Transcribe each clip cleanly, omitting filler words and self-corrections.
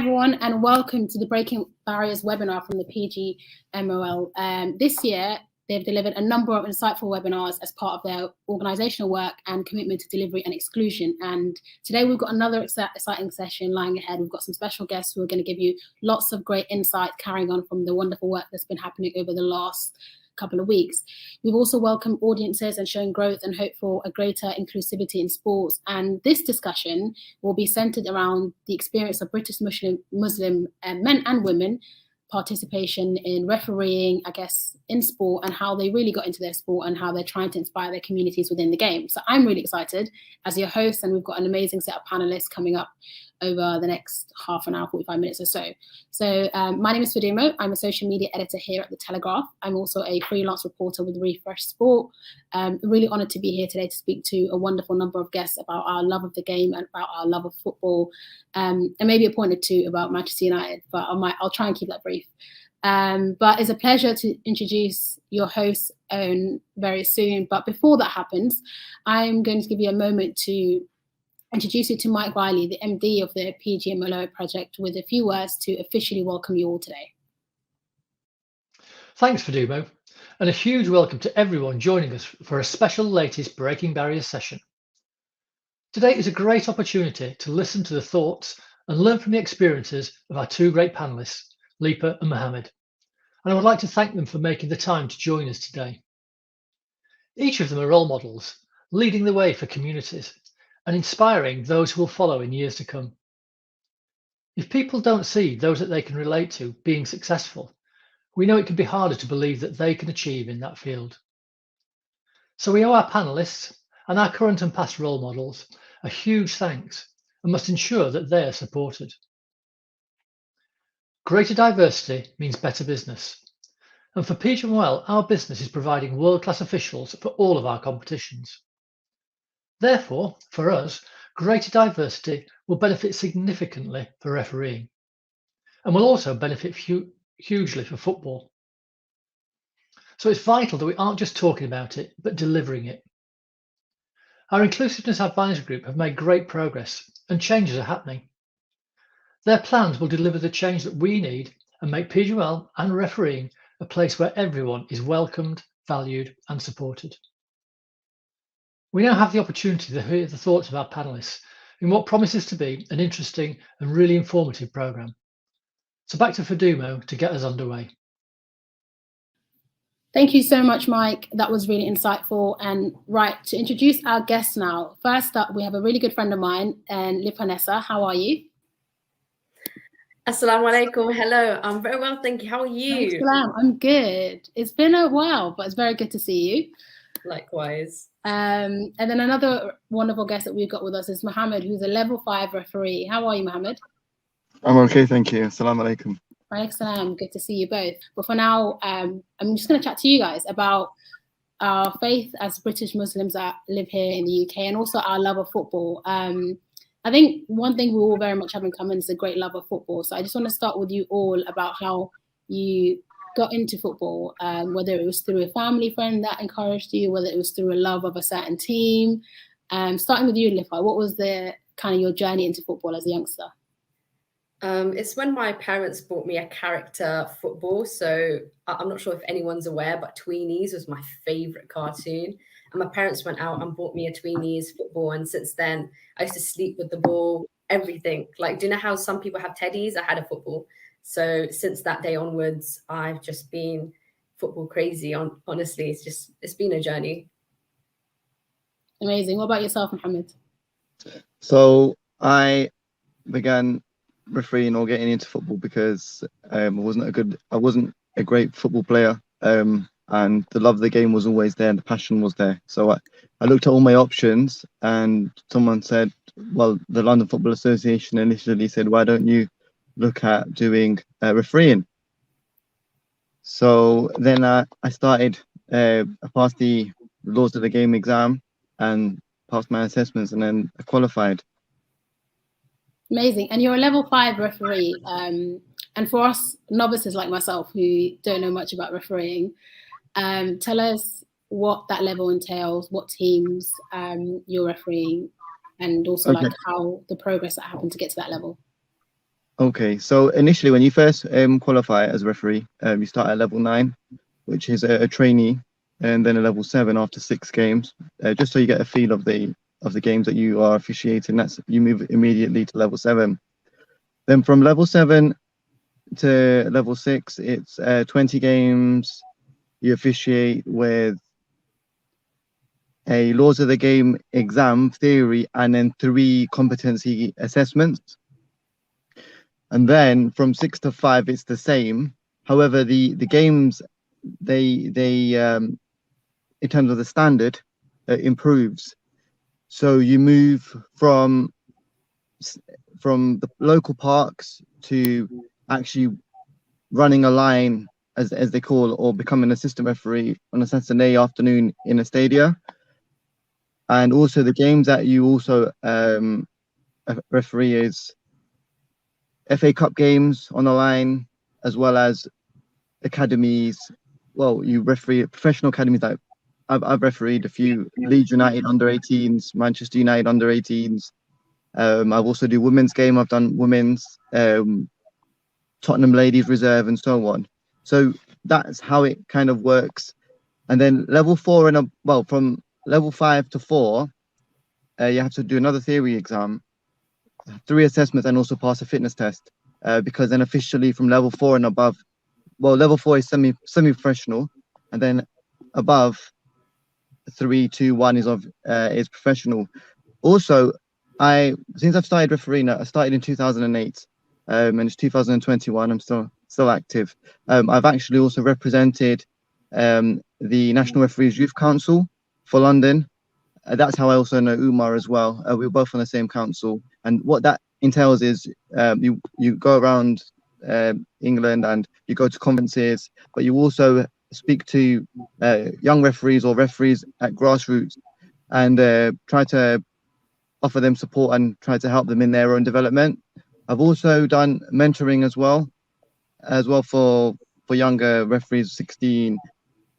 everyone, and welcome to the Breaking Barriers webinar from the PGMOL. This year, they've delivered a number of insightful webinars as part of their organisational work and commitment to delivery and exclusion. And today we've got another exciting session lying ahead. We've got some special guests who are going to give you lots of great insight carrying on from the wonderful work that's been happening over the last couple of weeks. We've also welcomed audiences and shown growth and hope for a greater inclusivity in sports. And this discussion will be centered around the experience of British Muslim men and women participation in refereeing, I guess, in sport, and how they really got into their sport and how they're trying to inspire their communities within the game. So I'm really excited as your host, and we've got an amazing set of panelists coming up over the next half an hour, 45 minutes or so. So my name is Fadumo. I'm a social media editor here at The Telegraph. I'm also a freelance reporter with Refresh Sport. Really honoured to be here today to speak to a wonderful number of guests about our love of the game and about our love of football, and maybe a point or two about Manchester United, but I'll try and keep that brief. But it's a pleasure to introduce your host, Owen, very soon. But before that happens, I'm going to give you a moment to introduce you to Mike Riley, the MD of the PGMOL project, with a few words to officially welcome you all today. Thanks, Fadumo, and a huge welcome to everyone joining us for a special latest Breaking Barriers session. Today is a great opportunity to listen to the thoughts and learn from the experiences of our two great panellists, Lipa and Mohammad, and I would like to thank them for making the time to join us today. Each of them are role models, leading the way for communities and inspiring those who will follow in years to come. If people don't see those that they can relate to being successful, we know it can be harder to believe that they can achieve in that field. So we owe our panellists and our current and past role models a huge thanks and must ensure that they are supported. Greater diversity means better business. And for PGMOL, our business is providing world-class officials for all of our competitions. Therefore, for us, greater diversity will benefit significantly for refereeing and will also benefit hugely for football. So it's vital that we aren't just talking about it, but delivering it. Our Inclusiveness Advisory Group have made great progress and changes are happening. Their plans will deliver the change that we need and make PGMOL and refereeing a place where everyone is welcomed, valued and supported. We now have the opportunity to hear the thoughts of our panellists in what promises to be an interesting and really informative programme. So back to Fadumo to get us underway. Thank you so much, Mike. That was really insightful. And right, to introduce our guests now. First up, we have a really good friend of mine, and Lipa Nessa. How are you? Assalamu alaikum. Hello. I'm very well, thank you. How are you? I'm good. It's been a while, but it's very good to see you. Likewise. And then another wonderful guest that we've got with us is Mohammad, who's a level 5 referee. How are you, Mohammad? I'm okay, thank you. Assalamu alaikum. Waalaikum. Good to see you both. But for now, I'm just going to chat to you guys about our faith as British Muslims that live here in the UK, and also our love of football. I think one thing we all very much have in common is a great love of football. So I just want to start with you all about how you got into football, whether it was through a family friend that encouraged you, whether it was through a love of a certain team. Starting with you, Lipa, what was the kind of your journey into football as a youngster? It's when my parents bought me a character football. So I'm not sure if anyone's aware, but Tweenies was my favorite cartoon. And my parents went out and bought me a Tweenies football. And since then, I used to sleep with the ball, everything. Like, do you know how some people have teddies? I had a football. So since that day onwards, I've just been football crazy. Honestly, it's been a journey. Amazing. What about yourself, Mohammad? So I began refereeing or getting into football because I wasn't a great football player, and the love of the game was always there and the passion was there. So I looked at all my options, and someone said, well, the London Football Association initially said, why don't you look at doing refereeing? So then I started, I passed the Laws of the Game exam and passed my assessments, and then I qualified. Amazing. And you're a level 5 referee. And for us novices like myself who don't know much about refereeing, tell us what that level entails, what teams you're refereeing, and also like how the progress that happened to get to that level. Okay, so initially when you first qualify as a referee, you start at level 9, which is a trainee, and then a level 7 after 6 games, just so you get a feel of the games that you are officiating. That's you move immediately to level 7. Then from level 7 to level 6, it's 20 games. You officiate with a laws of the game exam theory and then 3 competency assessments. And then from 6 to 5, it's the same. However, the games, they in terms of the standard, improves. So you move from the local parks to actually running a line, as they call, or becoming an assistant referee on a Saturday afternoon in a stadia. And also the games that you also referee is FA Cup games on the line, as well as academies. Well, you referee professional academies. Like I've refereed a few: Leeds United under 18s, Manchester United under 18s. I've also do women's game. I've done women's, Tottenham Ladies Reserve, and so on. So that's how it kind of works. And then level 4 and well, from level 5 to 4, you have to do another theory exam, 3 assessments, and also pass a fitness test. Because then officially from level 4 and above, well, level 4 is semi-professional, and then above 3, 2, 1 is professional. Also, since I've started refereeing, I started in 2008, and it's 2021. I'm still active. I've actually also represented the National Referees Youth Council for London. That's how I also know Umar as well. We're both on the same council, and what that entails is you go around England and you go to conferences, but you also speak to young referees or referees at grassroots and try to offer them support and try to help them in their own development. I've also done mentoring as well for younger referees, 16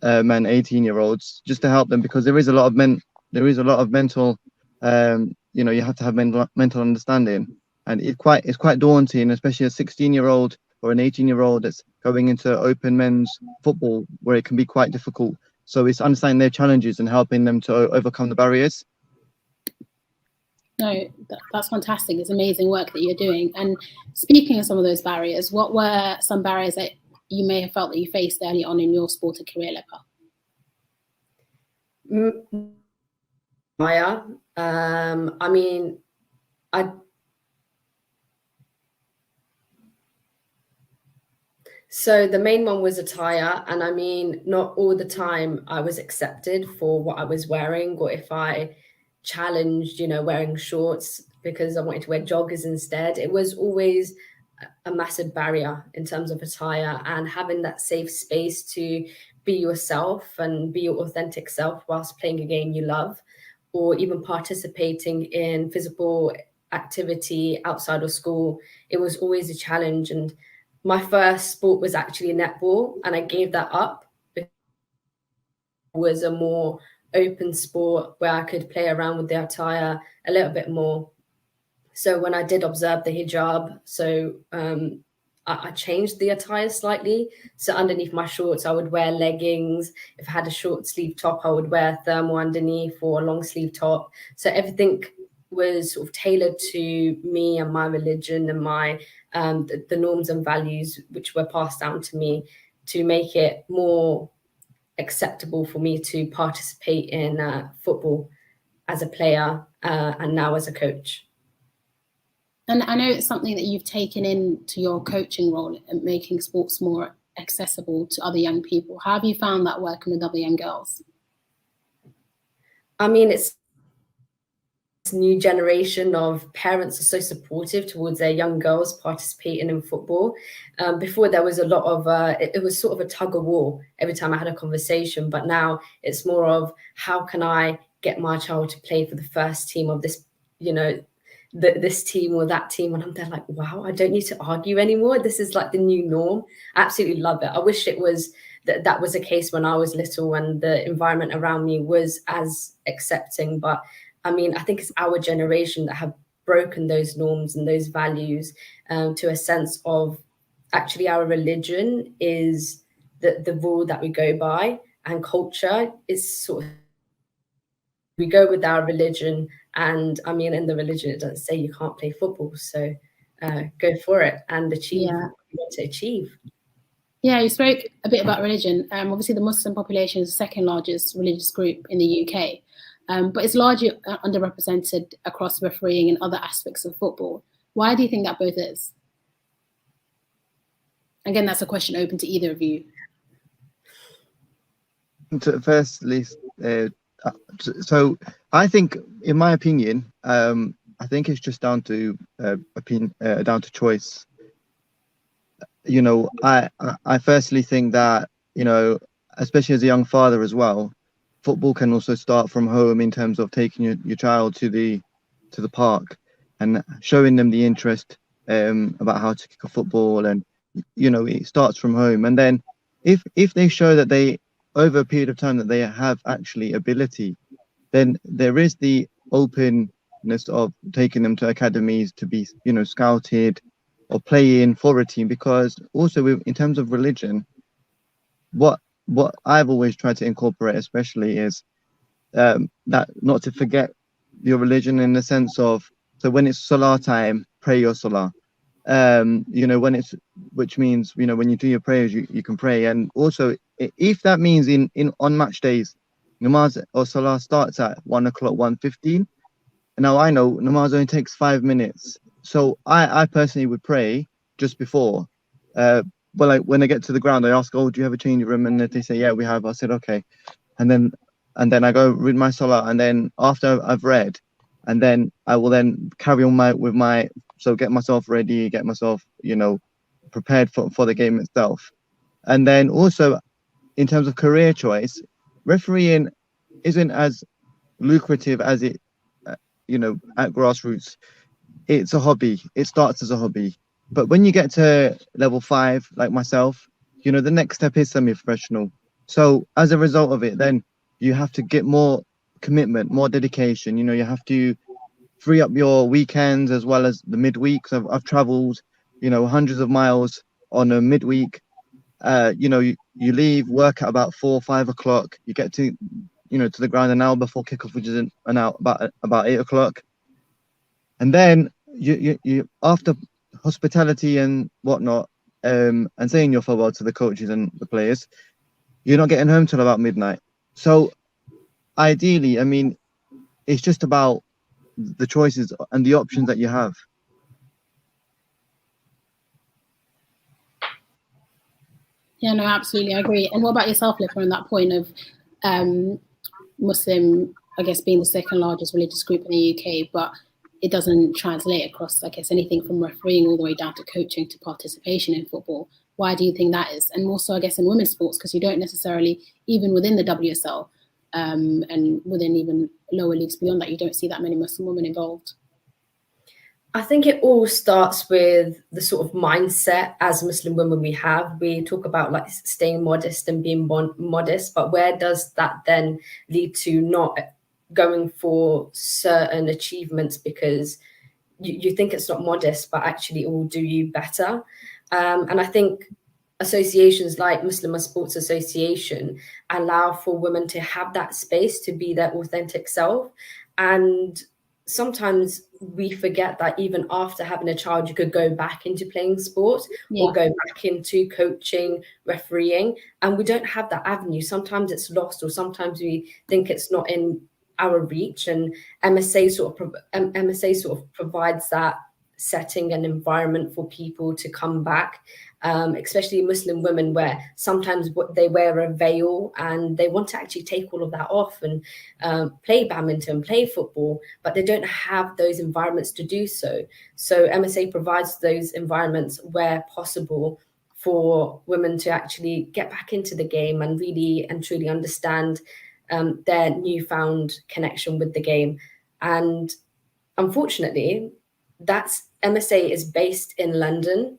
and 18-year-olds, just to help them, because there is a lot of mental, you have to have mental understanding, and it's quite daunting, especially a 16-year-old or an 18-year-old that's going into open men's football, where it can be quite difficult. So it's understanding their challenges and helping them to overcome the barriers. No, that's fantastic. It's amazing work that you're doing. And speaking of some of those barriers, what were some barriers that you may have felt that you faced early on in your sporting career, Lipa? So the main one was attire, and I mean, not all the time I was accepted for what I was wearing, or if I challenged, wearing shorts because I wanted to wear joggers instead. It was always a massive barrier in terms of attire, and having that safe space to be yourself and be your authentic self whilst playing a game you love, or even participating in physical activity outside of school. It was always a challenge. And my first sport was actually netball, and I gave that up because it was a more open sport where I could play around with the attire a little bit more. So when I did observe the hijab, I changed the attire slightly. So underneath my shorts, I would wear leggings. If I had a short sleeve top, I would wear thermal underneath or a long sleeve top. So everything was sort of tailored to me and my religion and my the norms and values which were passed down to me, to make it more acceptable for me to participate in football as a player and now as a coach. And I know it's something that you've taken into your coaching role and making sports more accessible to other young people. How have you found that working with other young girls? I mean, it's this new generation of parents are so supportive towards their young girls participating in football. Before there was a lot of, it was sort of a tug of war every time I had a conversation, but now it's more of, how can I get my child to play for the first team of this, this team or that team? And I'm there like, wow, I don't need to argue anymore. This is like the new norm. I absolutely love it. I wish it was that was the case when I was little and the environment around me was as accepting. But I mean, I think it's our generation that have broken those norms and those values to a sense of actually our religion is the rule that we go by, and culture is sort of, we go with our religion. And I mean, in the religion, it doesn't say you can't play football. So go for it and achieve what you want to achieve. Yeah, you spoke a bit about religion. Obviously, the Muslim population is the second largest religious group in the UK, but it's largely underrepresented across refereeing and other aspects of football. Why do you think that both is? Again, that's a question open to either of you. Firstly, so I think, in my opinion, I think it's just down to choice. You know, I firstly think that, you know, especially as a young father as well, football can also start from home in terms of taking your child to the park and showing them the interest about how to kick a football, and you know, it starts from home. And then if they show that they, over a period of time, that they have actually ability, then there is the openness of taking them to academies to be, you know, scouted or play in for a team. Because also in terms of religion, what I've always tried to incorporate especially is that not to forget your religion, in the sense of, so when it's salah time, pray your salah. You know, which means, you know, when you do your prayers, you can pray. And also, if that means on match days, namaz or salah starts at 1 o'clock, 1:15. Now I know namaz only takes 5 minutes, so I personally would pray just before. But like when I get to the ground, I ask, "Oh, do you have a changing room?" And if they say, "Yeah, we have," I said, "Okay." And then I go read my salah, and then after I've read, and then I will then carry on so get myself ready, get myself, you know, prepared for the game itself. And then also, in terms of career choice, refereeing isn't as lucrative as it, you know, at grassroots. It's a hobby. It starts as a hobby. But when you get to level 5, like myself, you know, the next step is semi-professional. So as a result of it, then you have to get more commitment, more dedication. You know, you have to free up your weekends as well as the midweeks. I've traveled, you know, hundreds of miles on a midweek. You know, you leave work at about 4 or 5 o'clock. You get to, you know, to the ground an hour before kickoff, which is an hour, about 8 o'clock. And then you after hospitality and whatnot, and saying your farewell to the coaches and the players, you're not getting home till about midnight. So ideally, I mean, it's just about the choices and the options that you have. Yeah, no, absolutely, I agree. And what about yourself, Lipa, on that point of Muslim, I guess, being the second largest religious group in the UK, but it doesn't translate across, I guess, anything from refereeing all the way down to coaching to participation in football? Why do you think that is? And also, I guess, in women's sports, because you don't necessarily, even within the WSL and within even lower leagues beyond that, you don't see that many Muslim women involved. I think it all starts with the sort of mindset as Muslim women we have. We talk about like staying modest and being modest, but where does that then lead to not going for certain achievements because you think it's not modest, but actually it will do you better? And I think associations like Muslim Sports Association allow for women to have that space to be their authentic self. And sometimes we forget that even after having a child, you could go back into playing sports or go back into coaching, refereeing, and we don't have that avenue. Sometimes it's lost, or sometimes we think it's not in our reach. And MSA sort of provides that setting and environment for people to come back, especially Muslim women, where sometimes they wear a veil and they want to actually take all of that off and play badminton, play football, but they don't have those environments to do so. So MSA provides those environments where possible for women to actually get back into the game and really and truly understand their newfound connection with the game. And unfortunately, that's MSA is based in London.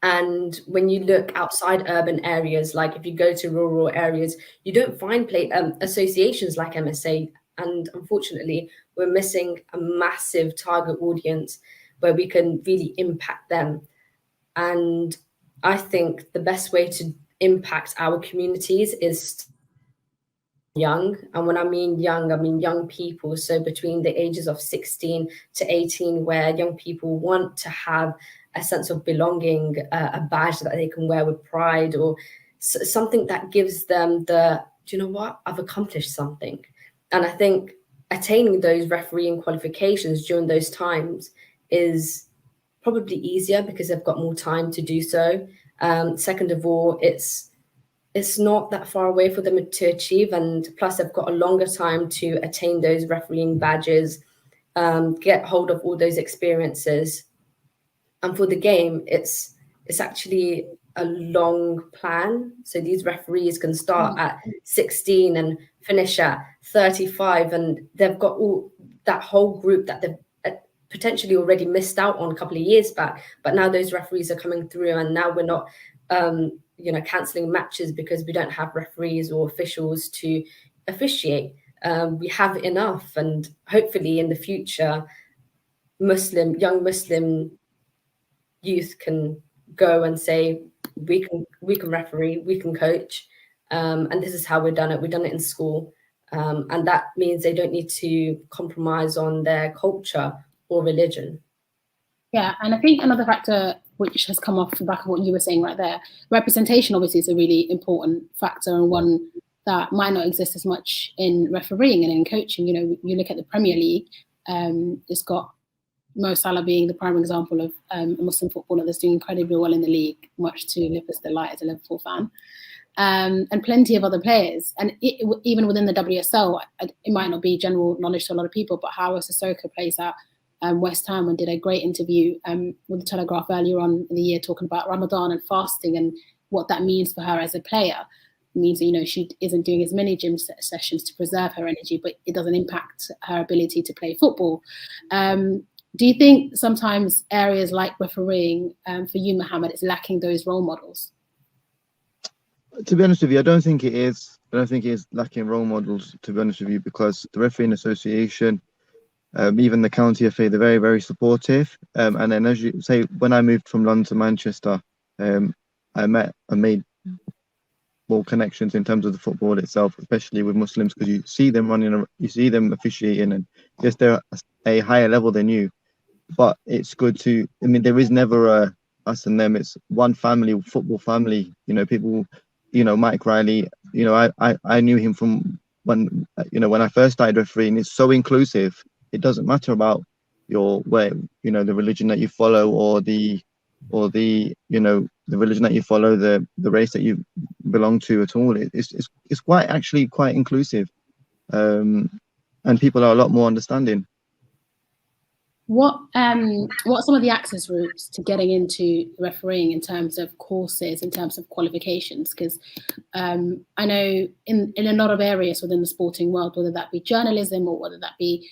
And when you look outside urban areas, like if you go to rural areas, you don't find associations like MSA And unfortunately, we're missing a massive target audience where we can really impact them. And I think the best way to impact our communities is young. And when I mean young people. So between the ages of 16 to 18, where young people want to have a sense of belonging, a badge that they can wear with pride, or something that gives them the, do you know what, I've accomplished something. And I think attaining those refereeing qualifications during those times is probably easier because they've got more time to do so. Second of all, it's not that far away for them to achieve, and plus they've got a longer time to attain those refereeing badges, get hold of all those experiences. And for the game, it's actually a long plan. So these referees can start at 16 and finish at 35, and they've got all that whole group that they've potentially already missed out on a couple of years back. But now those referees are coming through, and now we're not cancelling matches because we don't have referees or officials to officiate. We have enough, and hopefully in the future, young Muslim youth can go and say, we can referee, we can coach, and this is how we've done it. We've done it in school, and that means they don't need to compromise on their culture or religion. Yeah, and I think another factor which has come off the back of what you were saying right there, representation obviously is a really important factor, and one that might not exist as much in refereeing and in coaching. You look at the Premier League, it's got Mo Salah being the prime example of a Muslim footballer that's doing incredibly well in the league, much to Lipa's delight as a Liverpool fan, and plenty of other players. And even within the WSL, it might not be general knowledge to a lot of people, but Hawa Sissoko plays at West Ham and did a great interview with the Telegraph earlier on in the year, talking about Ramadan and fasting and what that means for her as a player. It means that, she isn't doing as many gym sessions to preserve her energy, but it doesn't impact her ability to play football. Do you think sometimes areas like refereeing, for you, Mohammad, is lacking those role models? To be honest with you, I don't think it is. I don't think it is lacking role models, to be honest with you, because the Refereeing Association, even the County FA, they're very, very supportive. And then, as you say, when I moved from London to Manchester, I made more connections in terms of the football itself, especially with Muslims, because you see them running, you see them officiating, and yes, they're a higher level than you. But it's good to, there is never a us and them. It's one family, football family. People, Mike Riley, I knew him from when I first started refereeing. It's so inclusive. It doesn't matter about your the religion that you follow, or the religion that you follow, the race that you belong to at all. It's quite inclusive, and people are a lot more understanding. What are some of the access routes to getting into refereeing in terms of courses, in terms of qualifications? Because I know in a lot of areas within the sporting world, whether that be journalism or whether that be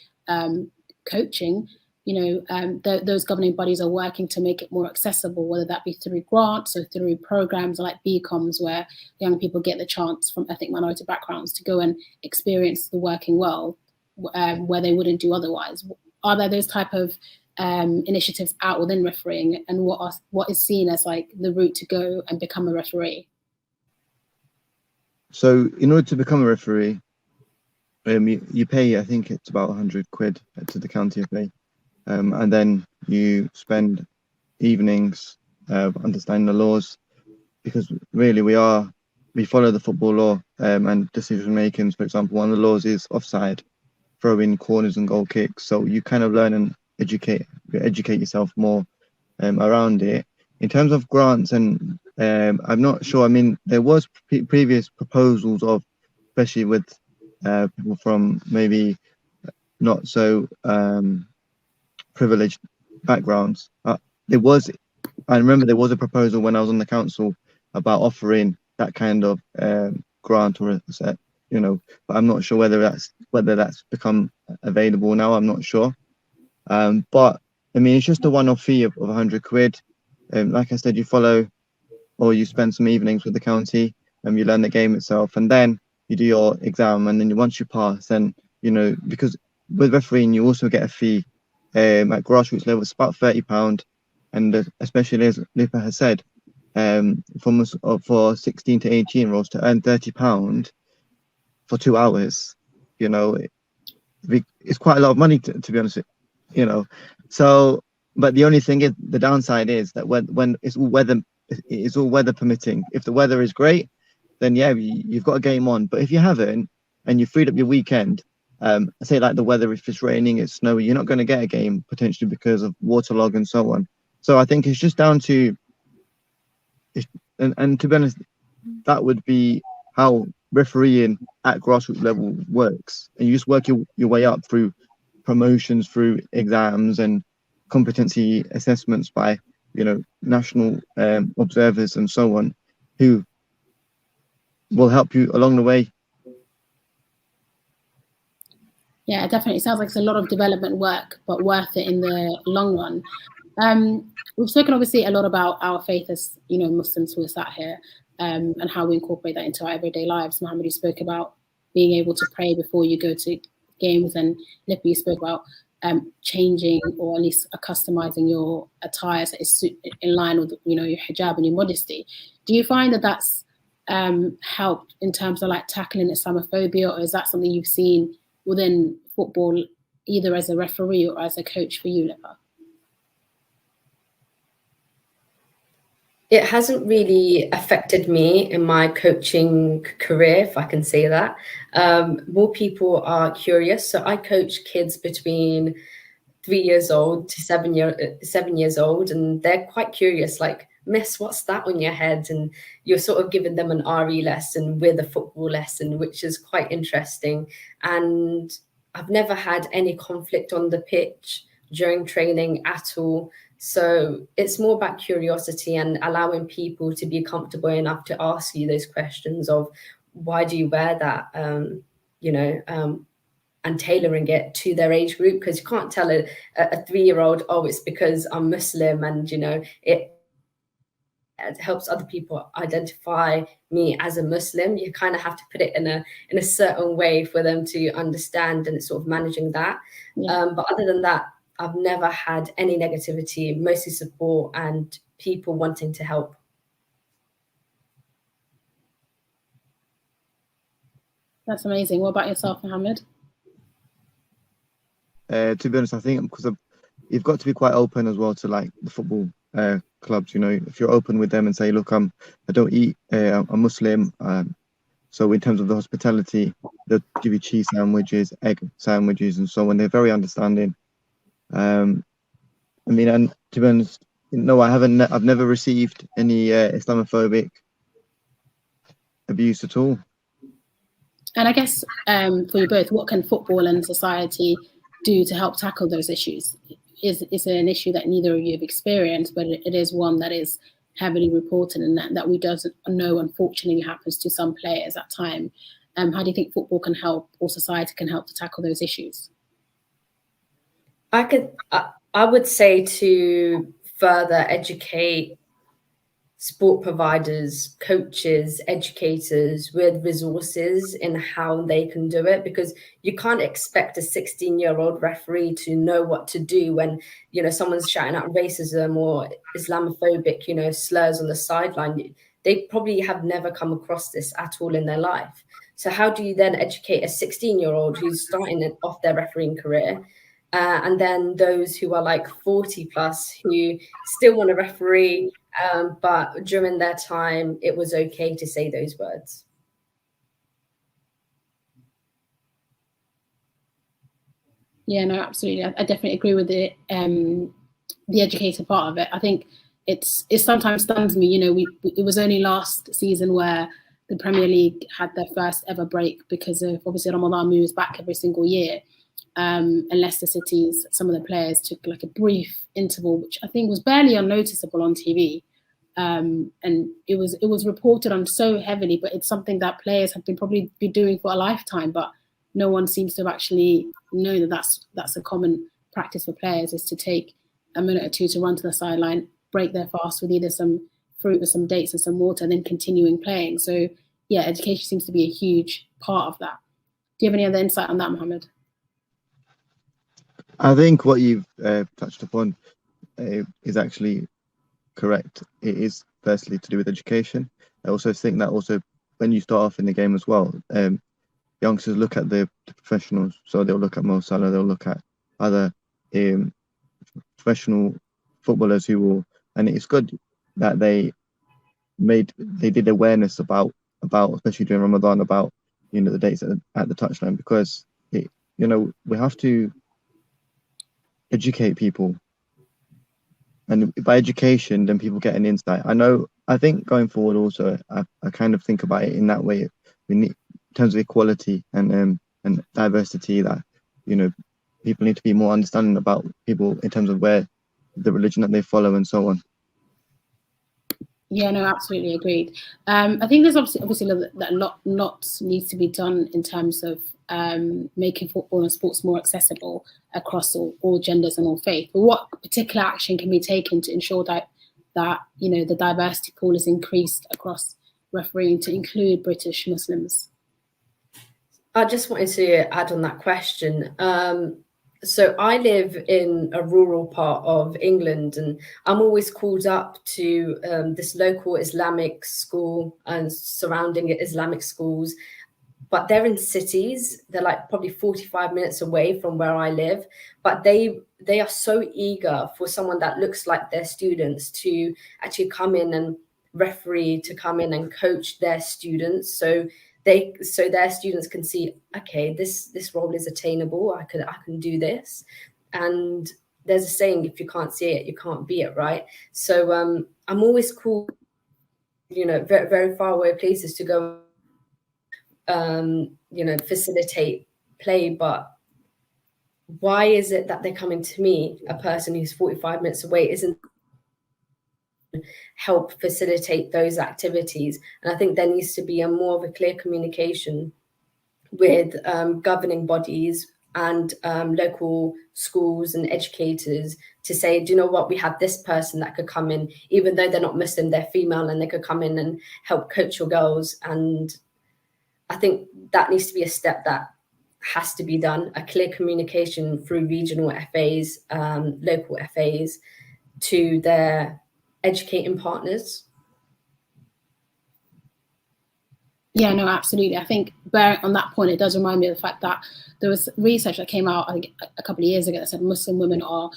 coaching, those governing bodies are working to make it more accessible, whether that be through grants or through programs like BComs, where young people get the chance from ethnic minority backgrounds to go and experience the working world where they wouldn't do otherwise. Are there those type of initiatives out within refereeing, and what is seen as like the route to go and become a referee? So in order to become a referee, you pay, I think it's about 100 quid to the County FA, and then you spend evenings understanding the laws, because really we follow the football law and decision makings. For example, one of the laws is offside, throwing, corners and goal kicks. So you kind of learn and educate yourself more around it. In terms of grants, and I'm not sure. There was previous proposals of, especially with people from maybe not so privileged backgrounds. I remember there was a proposal when I was on the council about offering that kind of grant or a set. But I'm not sure whether that's become available now. I'm not sure. But it's just a one-off fee of 100 quid. Like I said, you follow, or you spend some evenings with the county, and you learn the game itself, and then you do your exam, and then once you pass, then because with refereeing, you also get a fee at grassroots level. It's about £30. And especially as Lipa has said, for 16 to 18-year-olds to earn £30 for 2 hours, it's quite a lot of money to be honest, So, but the only thing is, the downside is that when it's all weather permitting. If the weather is great, then yeah, you've got a game on. But if you haven't, and you freed up your weekend, say like the weather, if it's raining, it's snowy, you're not going to get a game potentially because of waterlog and so on. So I think it's just down to, and to be honest, that would be how refereeing at grassroots level works. And you just work your way up through promotions, through exams and competency assessments by, national observers and so on, who will help you along the way. Yeah, definitely. It sounds like it's a lot of development work, but worth it in the long run. We've spoken obviously a lot about our faith as, Muslims who are sat here, and how we incorporate that into our everyday lives. Mohammad, you spoke about being able to pray before you go to games, and Lipa, you spoke about changing or at least customizing your attire so it's in line with, your hijab and your modesty. Do you find that that's helped in terms of like tackling Islamophobia, or is that something you've seen within football, either as a referee or as a coach for you, Lipa? It hasn't really affected me in my coaching career, if I can say that. More people are curious. So I coach kids between 3 years old to 7 years old, and they're quite curious, like, "Miss, what's that on your head?" And you're sort of giving them an RE lesson with a football lesson, which is quite interesting. And I've never had any conflict on the pitch during training at all. So it's more about curiosity and allowing people to be comfortable enough to ask you those questions of, why do you wear that, and tailoring it to their age group, because you can't tell a 3-year-old, oh, it's because I'm Muslim, and it helps other people identify me as a Muslim. You kind of have to put it in a certain way for them to understand, and it's sort of managing that. Yeah. But other than that, I've never had any negativity, mostly support and people wanting to help. That's amazing. What about yourself, Mohammad? To be honest, I think because you've got to be quite open as well to like the football clubs. If you're open with them and say, look, I don't eat, I'm Muslim. So in terms of the hospitality, they'll give you cheese sandwiches, egg sandwiches, and so on. They're very understanding. And to be honest, no, I haven't. I've never received any Islamophobic abuse at all. And I guess for you both, what can football and society do to help tackle those issues? Is an issue that neither of you have experienced, but it is one that is heavily reported, and that we doesn't know, unfortunately, happens to some players at time. How do you think football can help, or society can help to tackle those issues? I would say to further educate sport providers, coaches, educators with resources in how they can do it, because you can't expect a 16-year-old referee to know what to do when, someone's shouting out racism or Islamophobic, slurs on the sideline. They probably have never come across this at all in their life. So how do you then educate a 16-year-old who's starting off their refereeing career? And then those who are like 40 plus who still want to referee, but during their time, it was okay to say those words. Yeah, no, absolutely. I definitely agree with the educator part of it. I think it sometimes stuns me. It was only last season where the Premier League had their first ever break because of obviously Ramadan moves back every single year. And Leicester City's, some of the players took like a brief interval, which I think was barely unnoticeable on TV. And it was reported on so heavily, but it's something that players have probably been doing for a lifetime, but no one seems to have actually known that that's a common practice for players, is to take a minute or two to run to the sideline, break their fast with either some fruit or some dates and some water, and then continuing playing. So yeah, education seems to be a huge part of that. Do you have any other insight on that, Mohammad? I think what you've touched upon is actually correct. It is firstly to do with education. I also think that also when you start off in the game as well, youngsters look at the professionals. So they'll look at Mo Salah, they'll look at other professional footballers who will, and it's good that they did awareness about especially during Ramadan, about the dates at the touchline, because we have to educate people, and by education then people get an insight. I think going forward also I kind of think about it in that way. We need, in terms of equality and diversity, that people need to be more understanding about people in terms of where the religion that they follow and so on. Yeah, no, absolutely agreed. I think there's obviously a lot needs to be done in terms of making football and sports more accessible across all genders and all faiths. But what particular action can be taken to ensure that the diversity pool is increased across refereeing to include British Muslims? I just wanted to add on that question. So I live in a rural part of England, and I'm always called up to this local Islamic school and surrounding Islamic schools, but they're in cities. They're like probably 45 minutes away from where I live, but they are so eager for someone that looks like their students to actually come in and referee, to come in and coach their students. So their students can see, okay, this role is attainable. I can do this. And there's a saying, if you can't see it, you can't be it, right? So I'm always called, very, very far away places to go, facilitate play. But why is it that they're coming to me, a person who's 45 minutes away, isn't help facilitate those activities? And I think there needs to be more of a clear communication with governing bodies and local schools and educators to say, do you know what, we have this person that could come in, even though they're not Muslim, they're female, and they could come in and help coach your girls. And I think that needs to be a step that has to be done, a clear communication through regional FAs, local FAs, to their educating partners. Yeah, no, absolutely. I think on that point, it does remind me of the fact that there was research that came out, I think, a couple of years ago that said Muslim women are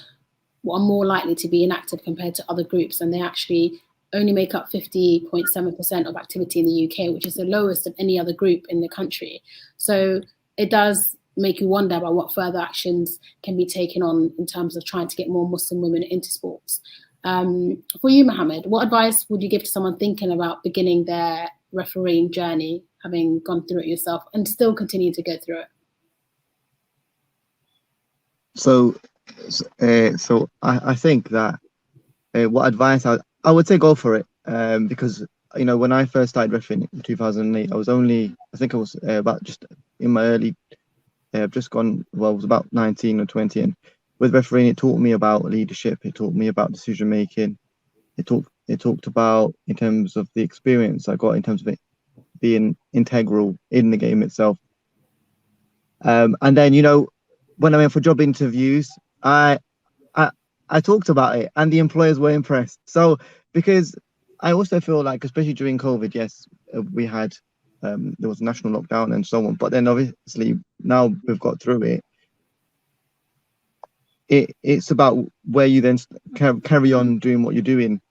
more likely to be inactive compared to other groups, and they actually only make up 50.7% of activity in the UK, which is the lowest of any other group in the country. So it does make you wonder about what further actions can be taken on in terms of trying to get more Muslim women into sports. For you, Mohammad, what advice would you give to someone thinking about beginning their refereeing journey, having gone through it yourself and still continue to go through it? So I think that what advice I would say, go for it, because when I first started refereeing in 2008, I was about just in my early, just gone, well, I was about 19 or 20, and with refereeing, it taught me about leadership, it taught me about decision making, it talked about, in terms of the experience I got in terms of it being integral in the game itself. And then when I went for job interviews, I talked about it, and the employers were impressed. So, because I also feel like, especially during COVID, yes, we had there was a national lockdown and so on, but then obviously now we've got through it. It's about where you then carry on doing what you're doing,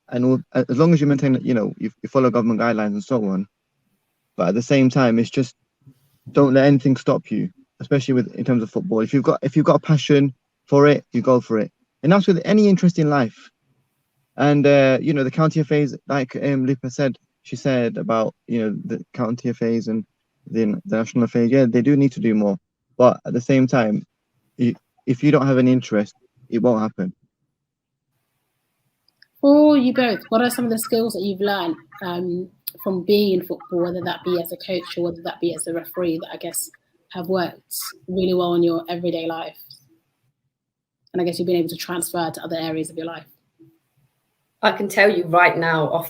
and as long as you maintain, you follow government guidelines and so on. But at the same time, it's just, don't let anything stop you, especially in terms of football. If you've got a passion for it, you go for it, and that's with any interest in life. And the county FAs, like Lipa said, she said about the county FAs and the national FAs. Yeah, they do need to do more, but at the same time, if you don't have an interest, it won't happen. For you both, what are some of the skills that you've learned from being in football, whether that be as a coach or whether that be as a referee, that I guess have worked really well in your everyday life? And I guess you've been able to transfer to other areas of your life. I can tell you right now,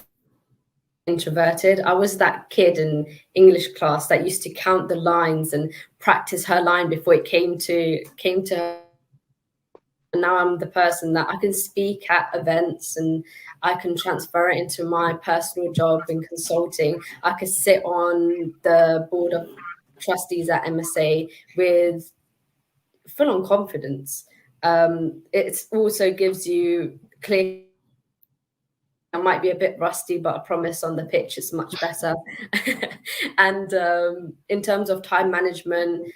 introverted. I was that kid in English class that used to count the lines and practice her line before it came to her. And now I'm the person that I can speak at events and I can transfer it into my personal job in consulting. I could sit on the board of trustees at MSA with full-on confidence. It also gives you clear. I might be a bit rusty, but I promise on the pitch it's much better. And in terms of time management,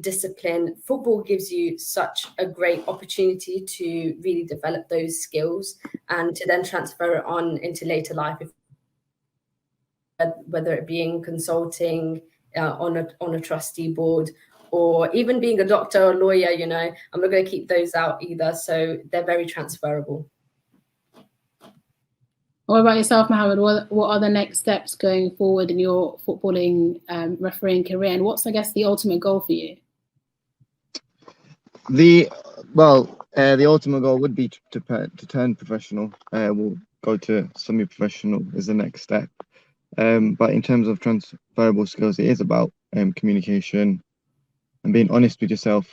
discipline, football gives you such a great opportunity to really develop those skills and to then transfer it on into later life, whether it be in consulting, on a trustee board, or even being a doctor or lawyer. You know, I'm not going to keep those out either, so they're very transferable. What about yourself, Mohammad? What are the next steps going forward in your footballing refereeing career, and what's, I guess, the ultimate goal for you? The ultimate goal would be to turn professional. We'll go to semi-professional as the next step. But in terms of transferable skills, it is about communication and being honest with yourself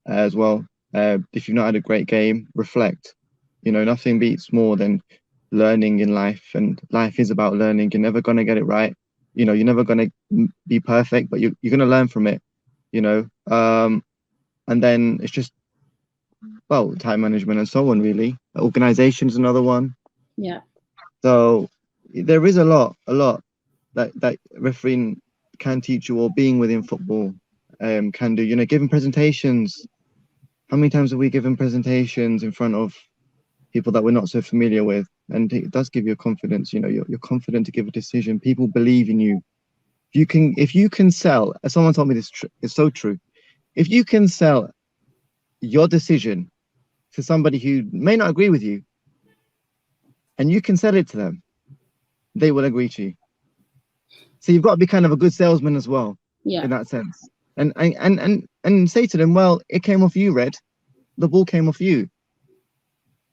as well. If you've not had a great game, reflect. You know, nothing beats more than learning in life, and life is about learning. You're never going to get it right. You know, you're never going to be perfect, but you're going to learn from it, you know. And then it's just, well, time management and so on, really. Organization is another one. Yeah. So there is a lot that refereeing can teach you, or being within football can do. You know, giving presentations. How many times have we given presentations in front of people that we're not so familiar with? And it does give you confidence. You know, you're confident to give a decision. People believe in you. If you can sell, as someone told me this, it's so true. If you can sell your decision to somebody who may not agree with you, and you can sell it to them, they will agree to you. So you've got to be kind of a good salesman as well, in that sense. And say to them, well, it came off you, Red. The ball came off you.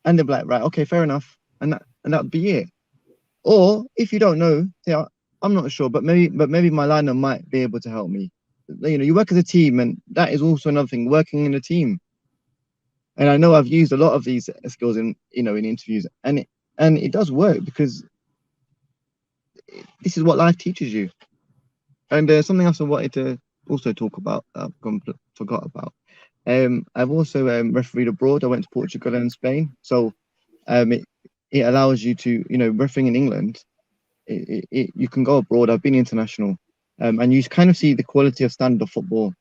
And they'll be like, right, okay, fair enough. And that would be it. Or if you don't know, say, I'm not sure, but maybe my liner might be able to help me. You know, you work as a team, and that is also another thing, working in a team. And I know I've used a lot of these skills in interviews, and it does work, because this is what life teaches you. And something else I wanted to also talk about, forgot about. I've also refereed abroad. I went to Portugal and Spain, so it allows you to, you know, refereeing in England, you can go abroad. I've been international, and you kind of see the quality of standard of football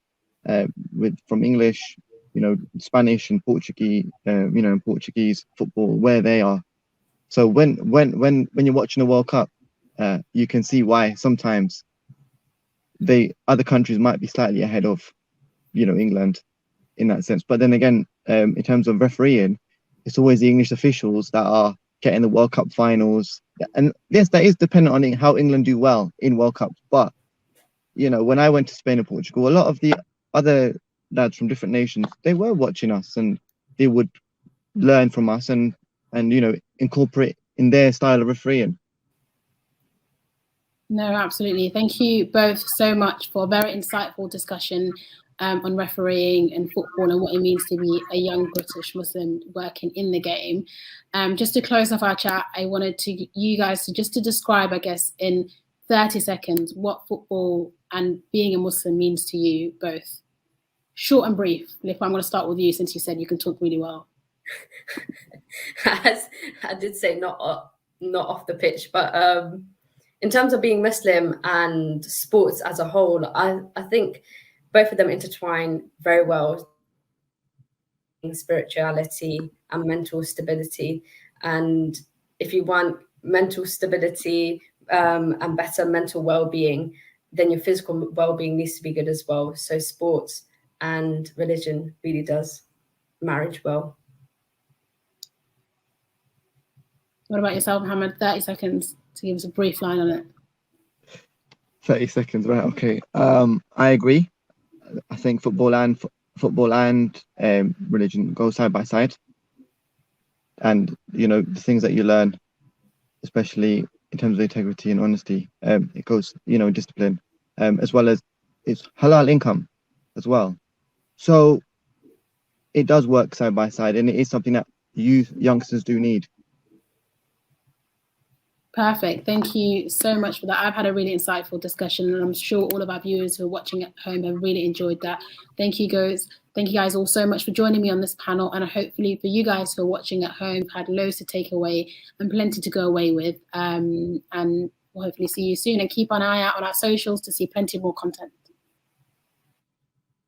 from English, you know, Spanish and Portuguese, Portuguese football, where they are. So when you're watching a World Cup, you can see why sometimes other countries might be slightly ahead of, you know, England in that sense. But then again, in terms of refereeing, it's always the English officials that are getting the World Cup finals. And yes, that is dependent on how England do well in World Cups. But, you know, when I went to Spain and Portugal, a lot of the other lads from different nations, they were watching us, and they would learn from us and you know, incorporate in their style of refereeing. No, absolutely. Thank you both so much for a very insightful discussion on refereeing and football and what it means to be a young British Muslim working in the game. Just to close off our chat, I wanted you guys to describe, I guess, in 30 seconds, what football and being a Muslim means to you both. Short and brief. Lipa, I'm going to start with you, since you said you can talk really well. As I did say, not off the pitch, but in terms of being Muslim and sports as a whole, I think both of them intertwine very well. Spirituality and mental stability. And if you want mental stability and better mental well-being, then your physical well-being needs to be good as well. So sports and religion really does marriage well. What about yourself, Mohammad? 30 seconds to give us a brief line on it. 30 seconds, right? Okay. I agree. I think football and religion go side by side. And, you know, the things that you learn, especially in terms of integrity and honesty. It goes, discipline, as well as it's halal income as well. So it does work side by side, and it is something that youngsters do need. Perfect. Thank you so much for that. I've had a really insightful discussion, and I'm sure all of our viewers who are watching at home have really enjoyed that. Thank you guys. Thank you guys all so much for joining me on this panel, and hopefully for you guys who are watching at home, had loads to take away and plenty to go away with. And we'll hopefully see you soon, and keep an eye out on our socials to see plenty more content.